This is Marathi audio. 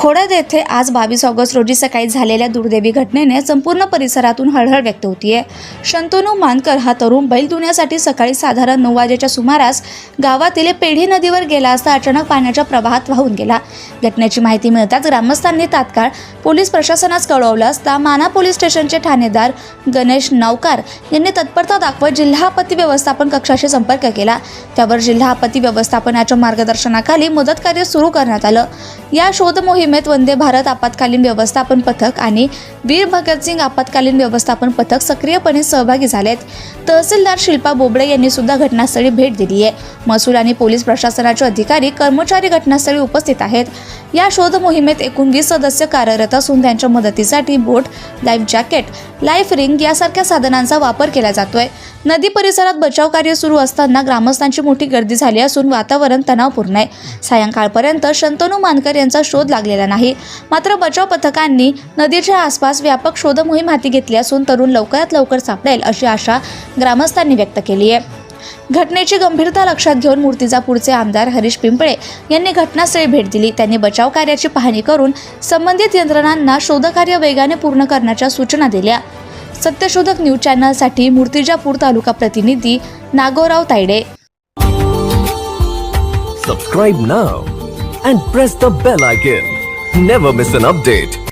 खोडद येथे आज 22 ऑगस्ट रोजी सकाळी झालेल्या दुर्दैवी घटनेने संपूर्ण परिसरातून हळहळ व्यक्त होतीये। शंतनू मानकर हा तरुण बैल धुण्यासाठी सकाळी साधारण 9 वाजेच्या सुमारास गावातील पेढी नदीवर गेला असता अचानक पाण्याच्या प्रवाहात वाहून गेला। घटनेची माहिती मिळताच ग्रामस्थांनी तात्काळ पोलीस प्रशासनास कळवलं असता माना पोलीस स्टेशनचे ठाणेदार गणेश नावकार यांनी तत्परता दाखवत जिल्हा आपत्ती व्यवस्थापन कक्षाशी संपर्क केला। त्यावर जिल्हा आपत्ती व्यवस्थापनाच्या मार्गदर्शनाखाली मदत कार्य सुरू करण्यात आलं। या शोध मोहिमेत वंदे भारत आपत्कालीन व्यवस्थापन पथक आणि वीर भगतसिंग आपत्कालीन व्यवस्थापन पथक सक्रियपणे सहभागी झालेत। तहसीलदार शिल्पा बोबडे यांनी सुद्धा घटनास्थळी भेट दिली आहे। महसूल आणि पोलीस प्रशासनाचे अधिकारी कर्मचारी घटनास्थळी उपस्थित आहेत। या शोध मोहिमेत एकूण 20 सदस्य कार्यरत असून त्यांच्या मदतीसाठी बोट, लाईफ जॅकेट, लाईफ रिंग यासारख्या साधनांचा वापर केला जातोय। नदी परिसरात बचाव कार्य सुरू असताना ग्रामस्थांची मोठी गर्दी झाली असून वातावरण तणावपूर्ण आहे। सायंकाळपर्यंत शंतनू मानकर यांचा शोध लागलेला नाही, मात्र बचाव पथकांनी नदीच्या आसपास व्यापक शोध मोहीम हाती घेतली असून तरुण लवकरात लवकर सापडेल अशी आशा ग्रामस्थांनी व्यक्त केली आहे। घटनेची गंभीरता लक्षात घेऊन मूर्तिजापूरचे आमदार हरीश पिंपळे यांनी घटनास्थळी भेट दिली। त्यांनी बचाव कार्याची पाहणी करून संबंधित यंत्रणांना शोधकार्य वेगाने पूर्ण करण्याच्या सूचना दिल्या। सत्यशोधक न्यूज चॅनलसाठी मूर्तिजापूर तालुका प्रतिनिधी Nagorao Tayde. Subscribe now and press the bell icon. Never miss an update.